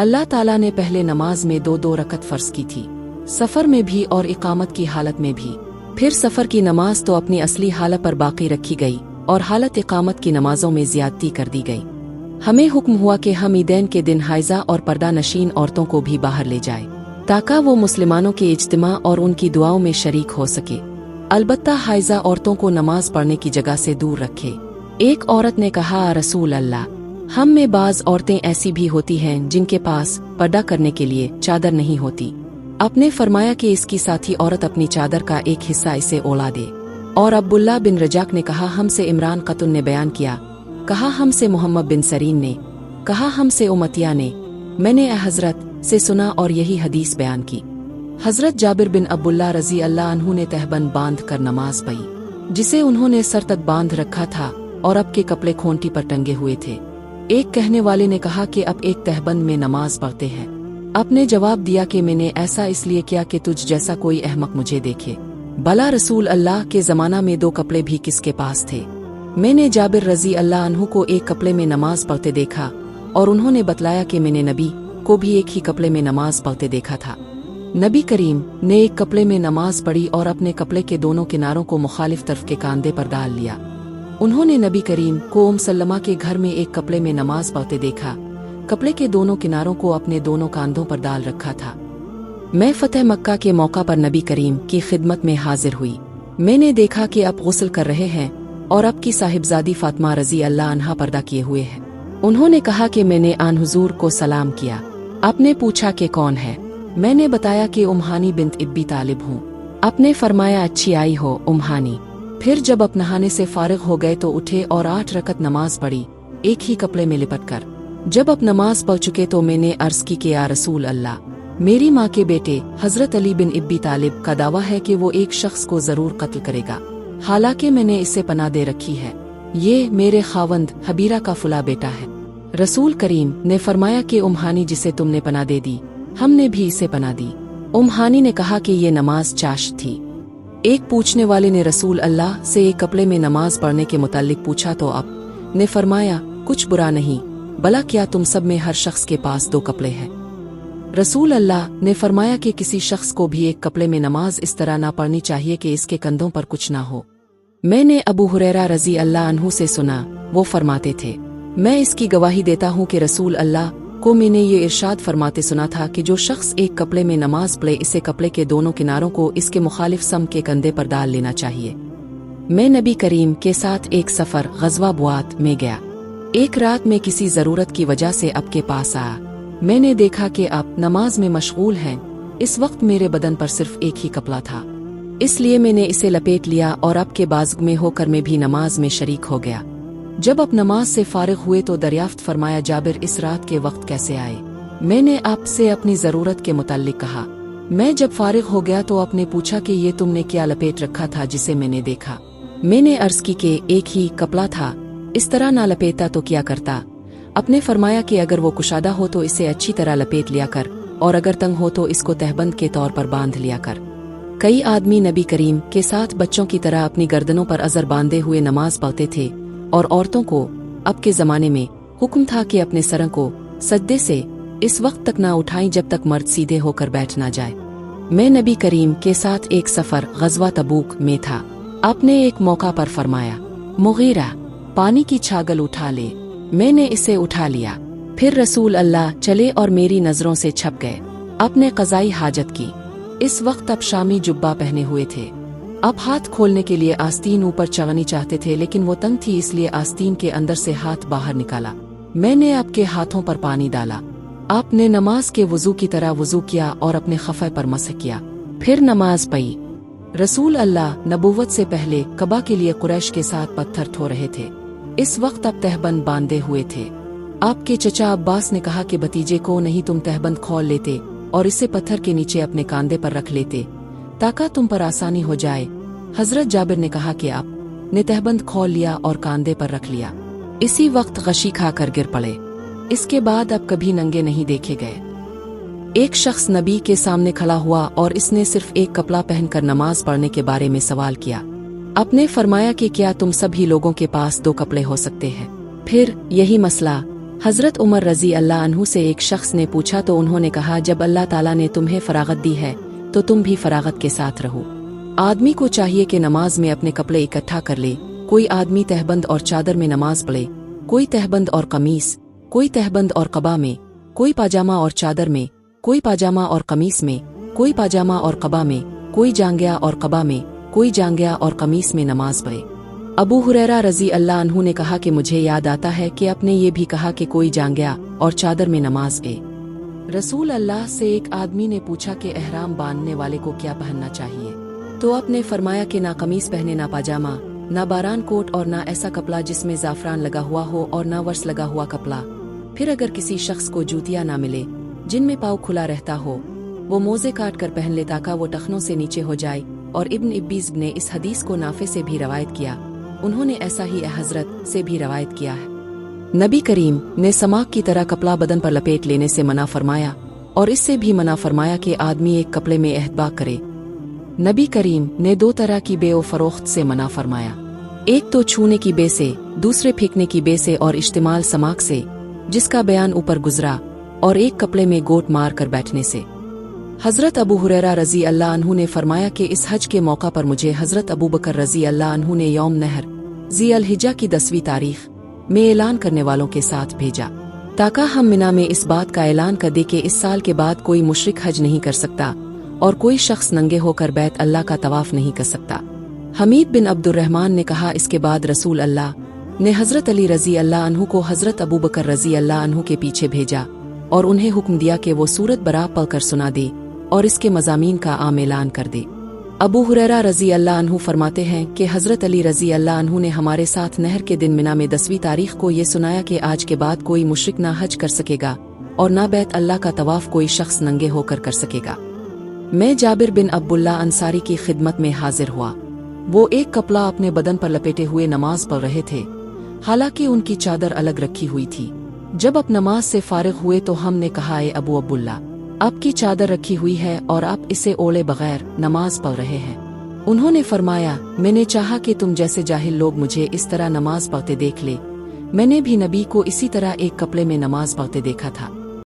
अल्लाह ताला ने पहले नमाज में 2-2 रकत फर्ज की थी, सफर में भी और इकामत की हालत में भी। फिर सफर की नमाज तो अपनी असली हालत पर बाकी रखी गई और हालत इकामत की नमाजों में ज्यादती कर दी गई। हमें हुक्म हुआ कि हम ईदैन के दिन हाइजा और पर्दा नशीन औरतों को भी बाहर ले जाएं, ताकि वो मुसलमानों के इज्तिमा और उनकी दुआओं में शरीक हो सके। अलबत्ता हाइजा औरतों को नमाज पढ़ने की जगह से दूर रखे। एक औरत ने कहा, रसूल अल्लाह, हम में बाज औरतें ऐसी भी होती हैं जिनके पास पर्दा करने के लिए चादर नहीं होती। आपने फरमाया कि इसकी साथी औरत अपनी चादर का एक हिस्सा इसे ओढ़ा दे। और अब्दुल्लाह बिन रजाक ने कहा, हमसे इमरान कतुन ने बयान किया, कहा हमसे मोहम्मद बिन सरीन ने, कहा हमसे उमतिया ने, मैंने हजरत से सुना और यही हदीस बयान की। हजरत जाबिर बिन अब्दुल्लाह रजी अल्लाह अन्हु ने तहबंद बांध कर नमाज पढ़ी, जिसे उन्होंने सर तक बांध रखा था और अब के कपड़े खोंटी पर टंगे हुए थे। एक कहने वाले ने कहा कि अब एक तहबंद में नमाज पढ़ते हैं। आपने जवाब दिया कि मैंने ऐसा इसलिए किया कि तुझ जैसा कोई अहमक मुझे देखे। भला रसूल अल्लाह के जमाना में 2 कपड़े भी किसके पास थे? मैंने जाबिर रजी अल्लाह अन्हु को एक कपड़े में नमाज पढ़ते देखा और उन्होंने बतलाया कि मैंने नबी को भी एक ही कपड़े में नमाज पढ़ते देखा था। नबी करीम ने एक कपड़े में नमाज पढ़ी और अपने कपड़े के दोनों किनारों को मुखालिफ तरफ के कांधे पर डाल लिया। उन्होंने नबी करीम को उम्म सल्लमा के घर में एक कपड़े में नमाज पढ़ते देखा, कपड़े के दोनों किनारों को अपने दोनों कांधों पर डाल रखा था। मैं फतेह मक्का के मौका पर नबी करीम की खिदमत में हाजिर हुई। मैंने देखा कि अब गुस्ल कर रहे हैं और अब की साहिबजादी फातिमा रजी अल्लाह अन्हा पर्दा किए हुए हैं। उन्होंने कहा कि मैंने आन हुजूर को सलाम किया। आपने पूछा कि कौन है? मैंने बताया कि उम्हानी बिन्त इब्बी तालिब हूँ। आपने फरमाया, अच्छी आई हो उम्हानी। फिर जब आप नहाने से फारिग हो गए तो उठे और 8 रकत नमाज पढ़ी, एक ही कपड़े में लिपट कर। जब आप नमाज पढ़ चुके तो मैंने अर्ज की कि या रसूल अल्लाह, मेरी माँ के बेटे हजरत अली बिन इब्बी तालिब का दावा है कि वो एक शख्स को जरूर कत्ल करेगा, हालांकि मैंने इससे पनाह दे रखी है। ये मेरे खावंद हबीरा का फुला बेटा है। रसूल करीम ने फरमाया कि उम्हानी जिसे तुमने पनाह दे दी, हमने भी इसे पनाह दी। उम्हानी ने कहा कि ये नमाज चाश थी। एक पूछने वाले ने रसूल अल्लाह से एक कपड़े में नमाज पढ़ने के मुतालिक पूछा तो आप ने फरमाया, कुछ बुरा नहीं, भला क्या तुम सब में हर शख्स के पास 2 कपड़े हैं? रसूल अल्लाह ने फरमाया कि किसी शख्स को भी एक कपड़े में नमाज इस तरह ना पढ़नी चाहिए कि इसके कंधों पर कुछ ना हो। मैंने अबू हुरैरा रजी अल्लाह अन्हु से सुना, वो फरमाते थे, मैं इसकी गवाही देता हूँ कि रसूल अल्लाह को मैंने ये इरशाद फरमाते सुना था कि जो शख्स एक कपड़े में नमाज पढ़े, इसे कपड़े के दोनों किनारों को इसके मुखालिफ सम के कंधे पर डाल लेना चाहिए। मैं नबी करीम के साथ एक सफर गज़वा बुआत में गया। एक रात में किसी जरूरत की वजह से आपके पास आया। मैंने देखा कि आप नमाज में मशगूल हैं। इस वक्त मेरे बदन पर सिर्फ एक ही कपड़ा था, इसलिए मैंने इसे लपेट लिया और आपके बाज़ में होकर मैं भी नमाज में शरीक हो गया। जब आप नमाज से फारिग हुए तो दरियाफ्त फरमाया, जाबिर इस रात के वक्त कैसे आए? मैंने आपसे अपनी जरूरत के मुताल्लिक कहा। मैं जब फारिग हो गया तो आपने पूछा कि ये तुमने क्या लपेट रखा था जिसे मैंने देखा? मैंने अर्ज की कि एक ही कपड़ा था, इस तरह ना लपेटा तो क्या करता? आपने फरमाया कि अगर वो कुशादा हो तो इसे अच्छी तरह लपेट लिया कर, और अगर तंग हो तो इसको तहबंद के तौर पर बांध लिया कर। कई आदमी नबी करीम के साथ बच्चों की तरह अपनी गर्दनों पर अजर बांधे हुए नमाज पढ़ते थे, और औरतों को अब के जमाने में हुक्म था कि अपने सरं को सजदे से इस वक्त तक ना उठाएं जब तक मर्द सीधे होकर बैठ ना जाए। मैं नबी करीम के साथ एक सफर गज़वा तबूक में था। आपने एक मौका पर फरमाया, मुगीरा पानी की छागल उठा ले। मैंने इसे उठा लिया। फिर रसूल अल्लाह चले और मेरी नजरों से छप गए। आपने क़ज़ाई हाजत की। इस वक्त अब शामी जुब्बा पहने हुए थे। अब हाथ खोलने के लिए आस्तीन ऊपर चढ़नी चाहते थे, लेकिन वो तंग थी, इसलिए आस्तीन के अंदर से हाथ बाहर निकाला। मैंने आपके हाथों पर पानी डाला। आपने नमाज के वुजू की तरह वुजू किया और अपने खफे पर मसह किया, फिर नमाज पढ़ी। रसूल अल्लाह नबूवत से पहले कबा के लिए कुरैश के साथ पत्थर ठो रहे थे। इस वक्त अब तहबंद बांधे हुए थे। आपके चचा अब्बास ने कहा कि भतीजे को नहीं तुम तहबंद खोल लेते और इसे पत्थर के नीचे अपने कांधे पर रख लेते ताकि तुम पर आसानी हो जाए। हजरत जाबिर ने कहा कि आप ने तहबंद खोल लिया और कांधे पर रख लिया। इसी वक्त गशी खाकर गिर पड़े। इसके बाद अब कभी नंगे नहीं देखे गए। एक शख्स नबी के सामने खड़ा हुआ और इसने सिर्फ एक कपड़ा पहनकर नमाज पढ़ने के बारे में सवाल किया। आपने फरमाया कि क्या तुम सभी लोगों के पास 2 कपड़े हो सकते हैं? फिर यही मसला हज़रत उमर रज़ी अल्लाह अन्हु से एक शख्स ने पूछा तो उन्होंने कहा, जब अल्लाह ताला ने तुम्हें फरागत दी है तो तुम भी फरागत के साथ रहो। आदमी को चाहिए कि नमाज में अपने कपड़े इकट्ठा कर ले। कोई आदमी तहबंद और चादर में नमाज पढ़े, कोई तहबंद और कमीज, कोई तहबंद और कबा में, कोई पाजामा और चादर में, कोई पाजामा और कमीज में, कोई पाजामा और कबा में, कोई जांगिया और कबा में, कोई जांगिया और कमीज में नमाज पढ़े। अबू हुरैरा रज़ी अल्लाह अन्हु ने कहा कि मुझे याद आता है कि आपने ये भी कहा कि कोई जांगिया और चादर में नमाज पढ़े। रसूल अल्लाह से एक आदमी ने पूछा कि एहराम बांधने वाले को क्या पहनना चाहिए, तो आपने फरमाया कि ना कमीज पहने, ना पाजामा, ना बारान कोट और ना ऐसा कपड़ा जिसमें ज़ाफ़रान लगा हुआ हो और ना वर्स लगा हुआ कपड़ा। फिर अगर किसी शख्स को जूतियाँ ना मिले जिनमें पाँव खुला रहता हो, वो मोज़े काट कर पहन ले ताकि वो टखनों से नीचे हो जाए। और इब्न इब्बीज़ ने इस हदीस को नाफे से भी रवायत किया, उन्होंने ऐसा ही हज़रत से भी रवायत किया है। नबी करीम ने समाक की तरह कपड़ा बदन पर लपेट लेने से मना फरमाया और इससे भी मना फरमाया कि आदमी एक कपड़े में एहतबाक करे। नबी करीम ने दो तरह की बे और फरोख्त से मना फरमाया, एक तो छूने की बे से, दूसरे फेंकने की बे से और इस्तेमाल समाक से, जिसका बयान ऊपर गुजरा, और एक कपड़े में गोट मार कर बैठने से। हज़रत अबू हुरैरा रज़ी अल्लाह अन्हु ने फरमाया कि इस हज के मौका पर मुझे हज़रत अबू बकर रज़ी अल्लाह अन्हु ने यौम नहर ज़ी अल हिज्जा की 10वीं तारीख में ऐलान करने वालों के साथ भेजा, ताकि हम मिना में इस बात का ऐलान कर दे कि इस साल के बाद कोई मुशरिक हज नहीं कर सकता और कोई शख्स नंगे होकर बैत अल्लाह का तवाफ नहीं कर सकता। हमीद बिन अब्दुर्रहमान ने कहा, इसके बाद रसूल अल्लाह ने हज़रत अली रज़ी अल्लाह अन्हु को हज़रत अबू बकर रज़ी अल्लाह अन्हु के पीछे भेजा और उन्हें हुक्म दिया कि वो सूरत बरा पढ़कर सुना दे और इसके मज़ामीन का आम ऐलान कर दे। अबू हुरैरा रज़ी अल्लाह अन्हु फरमाते हैं कि हज़रत अली रज़ी अल्लाह अन्हु ने हमारे साथ नहर के दिन मिना में 10वीं तारीख को ये सुनाया कि आज के बाद कोई मुशरिक ना हज कर सकेगा और ना बैत अल्लाह का तवाफ कोई शख्स नंगे होकर कर सकेगा। मैं जाबिर बिन अब्दुल्लाह अंसारी की खिदमत में हाजिर हुआ। वो एक कपड़ा अपने बदन पर लपेटे हुए नमाज पढ़ रहे थे, हालांकि उनकी चादर अलग रखी हुई थी। जब आप नमाज से फारिग हुए तो हमने कहा, ए अबू अब्दुल्ला, आपकी चादर रखी हुई है और आप इसे ओढ़े बगैर नमाज पढ़ रहे हैं। उन्होंने फरमाया, मैंने चाहा कि तुम जैसे जाहिल लोग मुझे इस तरह नमाज पढ़ते देख ले। मैंने भी नबी को इसी तरह एक कपड़े में नमाज पढ़ते देखा था।